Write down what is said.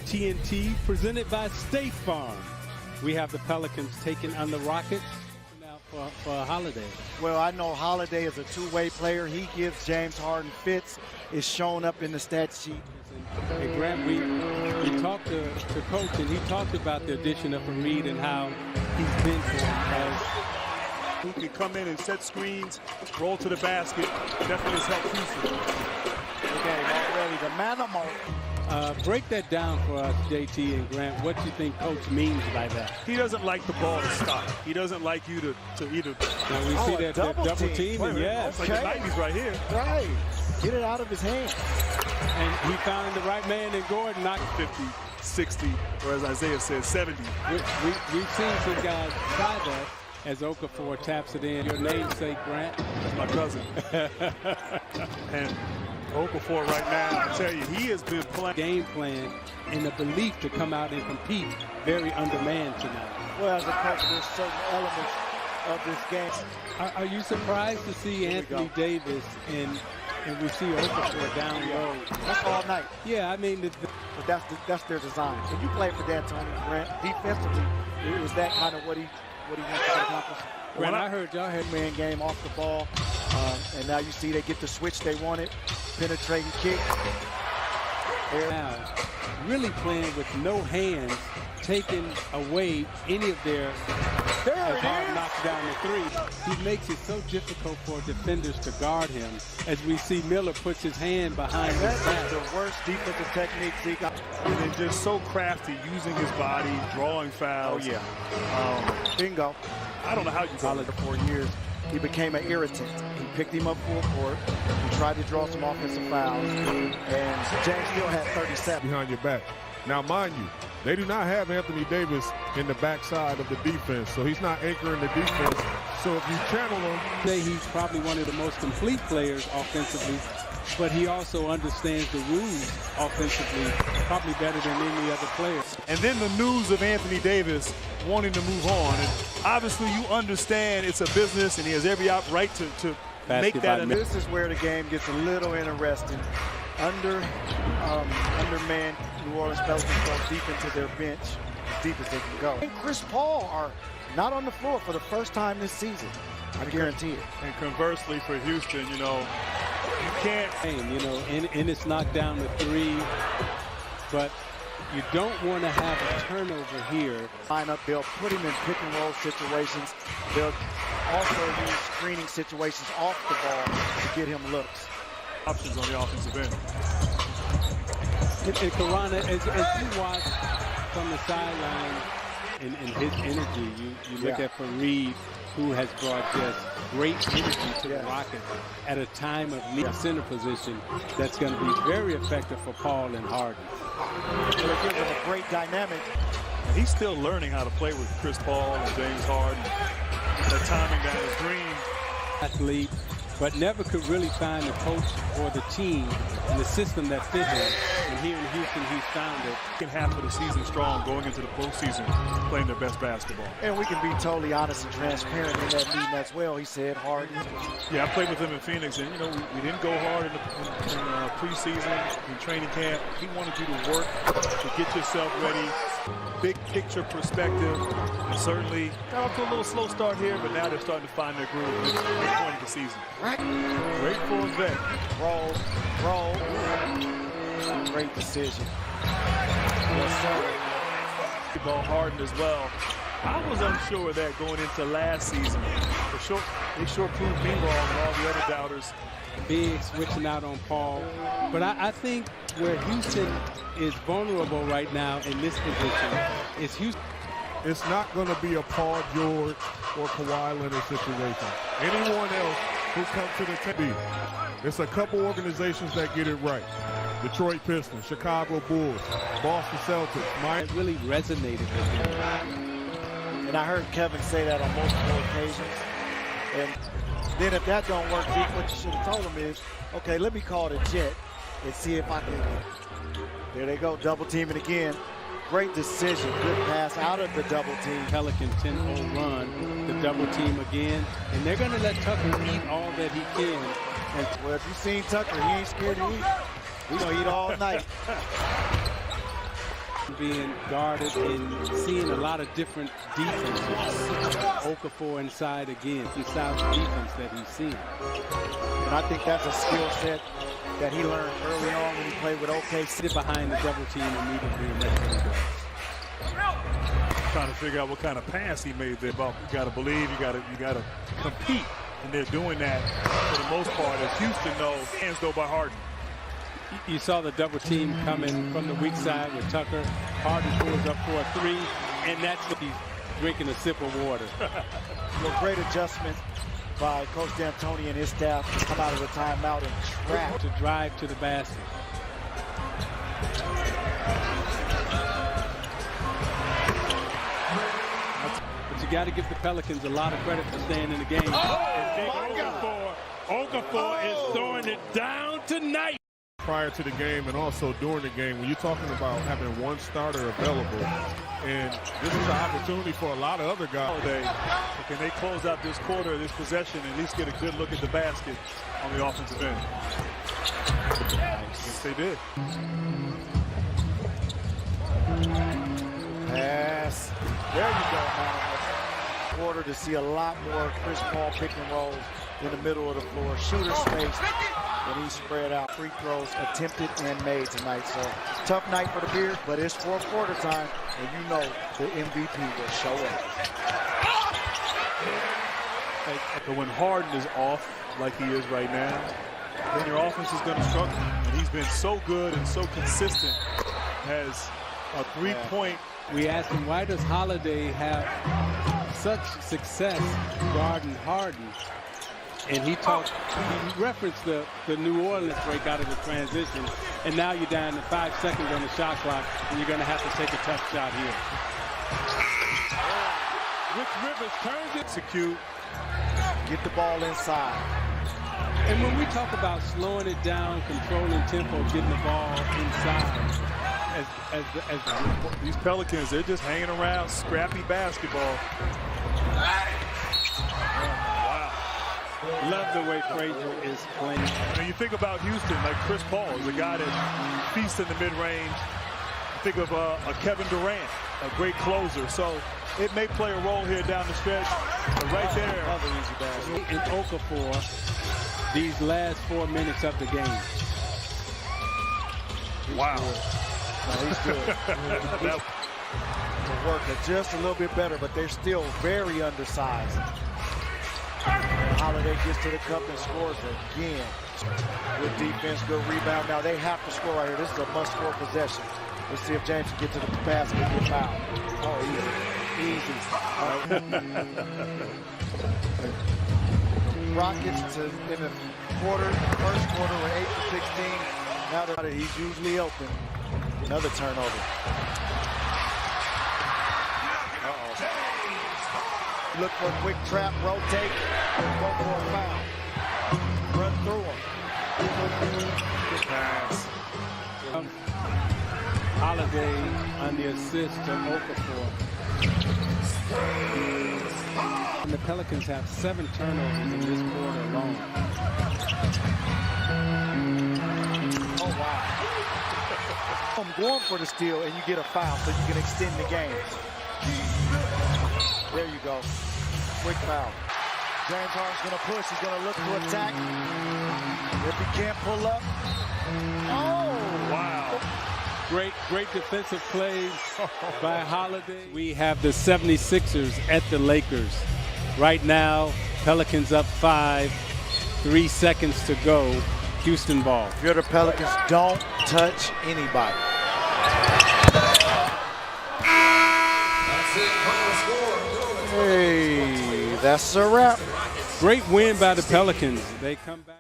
TNT, presented by State Farm. We have the Pelicans taking on the Rockets now for a Holiday. Well, I know Holiday is a two-way player. He gives James Harden fits. It's shown up in the stat sheet. Hey, Grant, we talked to Coach, and he talked about the addition of Reed and how he's been for him. Who can come in and set screens, roll to the basket, definitely has helped Houston. Okay, already the man of mark. Break that down for us, JT and Grant. What do you think Coach means by that? He doesn't like the ball to stop. He doesn't like you to either. Now we see that double team, and yes. It's like the 90s right here. Right. Get it out of his hand. And he found the right man in Gordon. Knocked 50, 60, or as Isaiah said, 70. We've seen some guys try that as Okafor taps it in. Your namesake, Grant. That's my cousin. And Okafor right now, I tell you, he has been playing. Game plan and the belief to come out and compete very undermanned tonight. Well, as a coach, there's certain elements of this game. Are you surprised to see Anthony Davis and we see Okafor down low? That's all night. Yeah, I mean, but that's their design. When you play for D'Antoni Grant, defensively, it was that kind of what he wants to accomplish. When I heard y'all had man game off the ball, and now you see they get the switch they wanted, penetrating kick. Now, really playing with no hands, taking away any of their hard knocks down the three. He makes it so difficult for defenders to guard him. As we see Miller puts his hand behind his back. That's the worst defensive technique, Zeke. And then just so crafty, using his body, drawing fouls. Oh, yeah. Bingo. I don't know how you call it. For 4 years, he became an irritant. He picked him up full court. He tried to draw some offensive fouls. And James still had 37. Behind your back. Now, mind you, they do not have Anthony Davis in the backside of the defense, so he's not anchoring the defense. So if you channel him. Say he's probably one of the most complete players offensively, but he also understands the rules offensively probably better than any other player. And then the news of Anthony Davis wanting to move on. And obviously you understand it's a business and he has every right to make that. This is where the game gets a little interesting. Undermanned New Orleans Pelicans go deep into their bench, as deep as they can go. And Chris Paul are not on the floor for the first time this season. I guarantee it. And conversely for Houston, you know, you can't. And it's knocked down to three, but you don't want to have a turnover here. Line up, they'll put him in pick and roll situations. They'll also use screening situations off the ball to get him looks. Options on the offensive end. And Karana, as you watch from the sideline and his energy, you look at Reed, who has brought just great energy to the Rockets at a time of need center position that's going to be very effective for Paul and Harden. It gives him a great dynamic. And he's still learning how to play with Chris Paul and James Harden. That timing down his green. Athlete, but never could really find a coach or the team and the system that fit him. And here in Houston, he's found it. Second half of the season strong, going into the postseason, playing their best basketball. And we can be totally honest and transparent in that meeting as well. He said Harden. Yeah, I played with him in Phoenix, and we didn't go hard in preseason, in training camp. He wanted you to work to get yourself ready. Big picture perspective, and certainly got off to a little slow start here, but now they're starting to find their groove at this point of the season. Great for a vet. Roll. Great decision. Yes, sir. Ball Harden as well. I was unsure of that going into last season. They sure proved me wrong and all the other doubters. Big switching out on Paul. But I think where Houston is vulnerable right now in this position is Houston. It's not going to be a Paul George or Kawhi Leonard situation. Anyone else who comes to the table. It's a couple organizations that get it right. Detroit Pistons, Chicago Bulls, Boston Celtics. It really resonated with him. And I heard Kevin say that on multiple occasions. And then if that don't work, Zeke, what you should have told him is, okay, let me call the Jet and see if I can. There they go, double teaming again. Great decision, good pass out of the double team. Pelican 10-0 run, the double team again, and they're going to let Tucker eat all that he can. And well, if you've seen Tucker, he ain't scared to eat. We're going to eat all night. being guarded and seeing a lot of different defenses. Okafor inside again, some styles of defense that he's seen. And I think that's a skill set that he learned early on when he played with OKC. Sit behind the double team immediately and that's what he does. Trying to figure out what kind of pass he made there, but you got to believe, you got to compete, and they're doing that for the most part. As Houston knows, hands though by Harden. You saw the double team coming from the weak side with Tucker. Harden pulls up for a three, and that's what he's drinking a sip of water. A great adjustment by Coach D'Antoni and his staff to come out of the timeout and trap. To drive to the basket. But you got to give the Pelicans a lot of credit for staying in the game. Okafor is throwing it down tonight. Prior to the game and also during the game, when you're talking about having one starter available, and this is an opportunity for a lot of other guys. Can they close out this quarter, this possession, and at least get a good look at the basket on the offensive end? Yes, they did. Pass. There you go, man. Quarter to see a lot more Chris Paul pick and rolls in the middle of the floor. Shooter space. And he spread out. Free throws attempted and made tonight. So tough night for the Bears, but it's fourth quarter time, and you know the MVP will show up. But when Harden is off like he is right now, then your offense is going to struggle. And he's been so good and so consistent. Has a three-point. We asked him, why does Holiday have such success guarding Harden? And he referenced the New Orleans break out of the transition, and now you're down to 5 seconds on the shot clock, and you're going to have to take a tough shot here. Rich Rivers turns it. Execute. Get the ball inside. And when we talk about slowing it down, controlling tempo, getting the ball inside, these Pelicans, they're just hanging around, scrappy basketball. Love the way Frazier is playing. When you think about Houston, like Chris Paul is a guy that feasts in the mid-range. Think of a Kevin Durant, a great closer. So it may play a role here down the stretch. But right there, another easy basket. And Okafor, these last 4 minutes of the game. Wow. No, he's good. The work just a little bit better, but they're still very undersized. Holiday gets to the cup and scores again. Good defense, good rebound. Now they have to score right here. This is a must-score possession. Let's see if James can get to the basket and get fouled. Oh, easy. Rockets in the first quarter were 8 to 16. Now that he's usually open. Another turnover. Look for a quick trap, rotate, go for a foul. Run through him. Good pass. Holiday on the assist to Okafor. And the Pelicans have 7 turnovers in this quarter alone. Oh, wow. I'm going for the steal, and you get a foul, so you can extend the game. There you go. Quick foul. James Harden's going to push. He's going to look to attack. If he can't pull up. Oh! Wow. Great defensive plays by Holiday. We have the 76ers at the Lakers. Right now, Pelicans up 5. 3 seconds to go. Houston ball. If you're the Pelicans, don't touch anybody. Hey, that's a wrap. Great win by the Pelicans. They come back.